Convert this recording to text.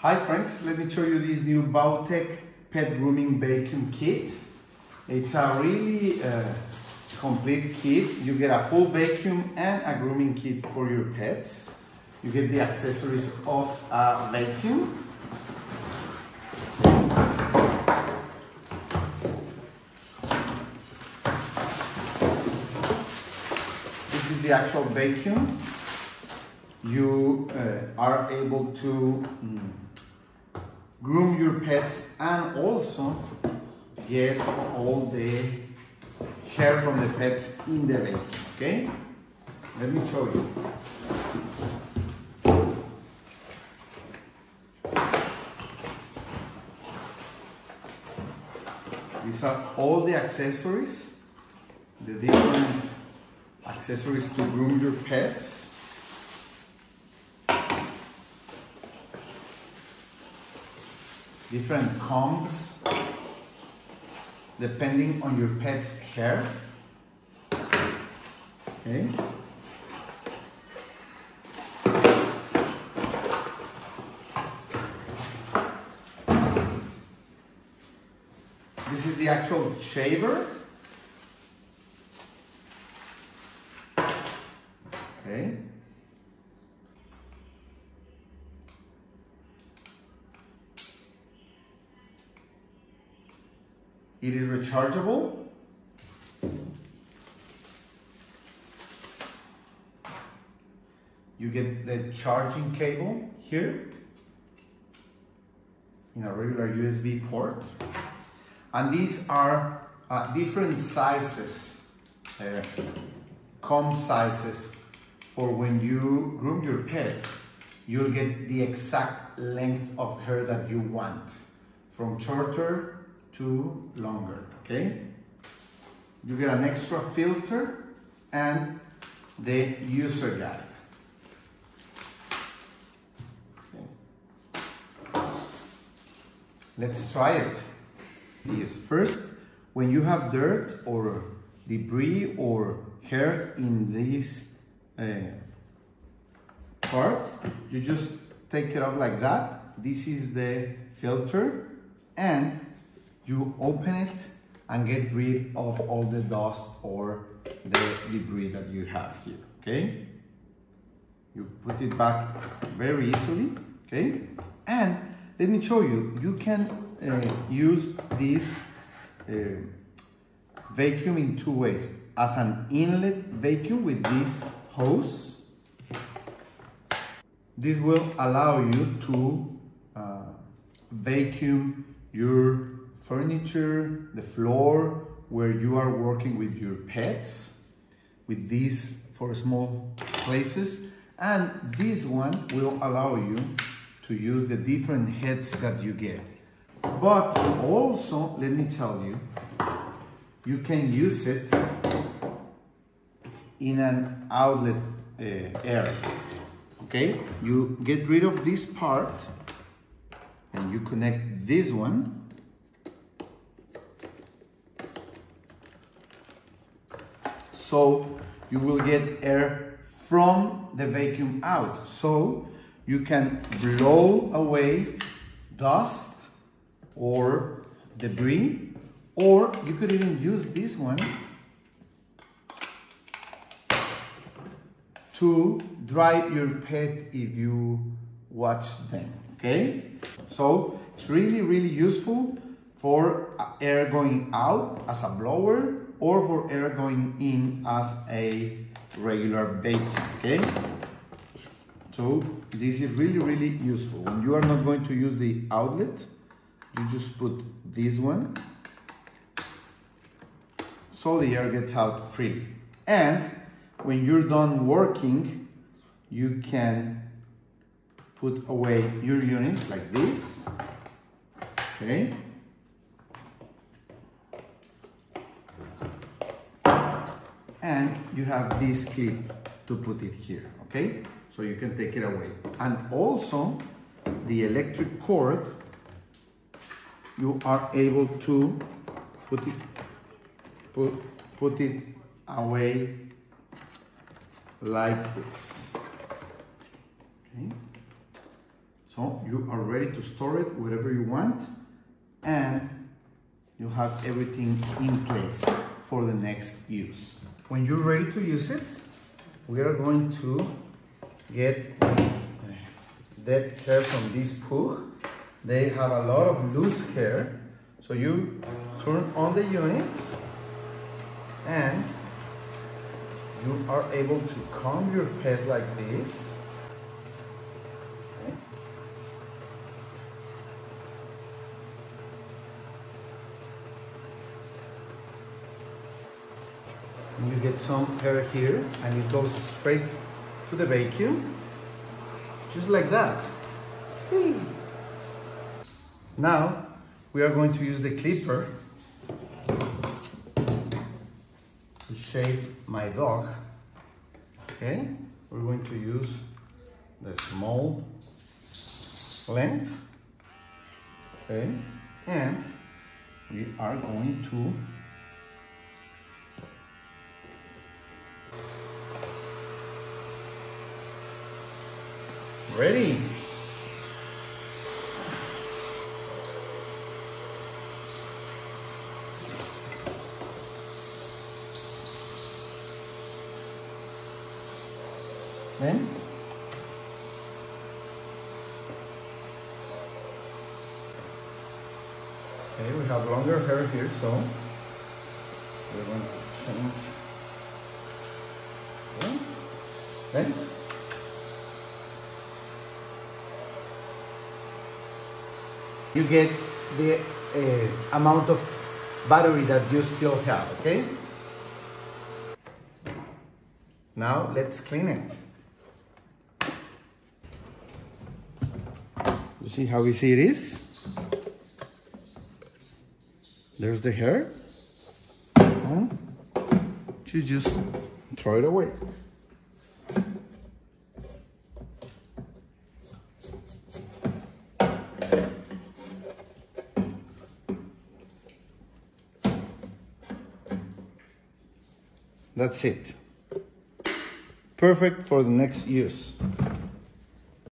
Hi friends, let me show you this new Bawetech pet grooming vacuum kit. It's a really complete kit. You get a full vacuum and a grooming kit for your pets. You get the accessories of a vacuum. This is the actual vacuum. You are able to groom your pets and also get all the hair from the pets in the vacuum, okay? Let me show you. These are all the accessories, the different accessories to groom your pets. Different combs depending on your pet's hair. Okay. This is the actual shaver. Okay. It is rechargeable. You get the charging cable here in a regular USB port. And these are different sizes, comb sizes, for when you groom your pet. You'll get the exact length of hair that you want, from shorter to longer, okay? You get an extra filter and the user guide. Okay. Let's try it. Yes, first, when you have dirt or debris or hair in this part, you just take it off like that. This is the filter, and you open it and get rid of all the dust or the debris that you have here, okay? You put it back very easily, okay? And let me show you, you can use this vacuum in two ways. As an inlet vacuum with this hose. This will allow you to vacuum your furniture, the floor where you are working with your pets, with these for small places. And this one will allow you to use the different heads that you get. But also, let me tell you, you can use it in an outlet area, okay? You get rid of this part and you connect this one. So you will get air from the vacuum out. So you can blow away dust or debris, or you could even use this one to dry your pet if you watch them, okay? So it's really, really useful for air going out as a blower, or for air going in as a regular vacuum, okay? So this is really, really useful. When you are not going to use the outlet, you just put this one so the air gets out freely. And when you're done working, you can put away your unit like this, okay? And you have this clip to put it here, okay? So you can take it away. And also, the electric cord, you are able to put it away like this, okay? So you are ready to store it wherever you want, and you have everything in place for the next use. When you're ready to use it, we are going to get dead hair from this pug. They have a lot of loose hair, so you turn on the unit and you are able to comb your pet like this. Okay. And you get some hair here and it goes straight to the vacuum, just like that. Whee! Now we are going to use the clipper to shave my dog. Okay, we're going to use the small length. Okay, and we are going to ready. Then okay, we have longer hair here, so we're going to change. Okay. Then you get the amount of battery that you still have, okay? Now let's clean it. You see how easy it is? There's the hair. You just throw it away. That's it. Perfect for the next use.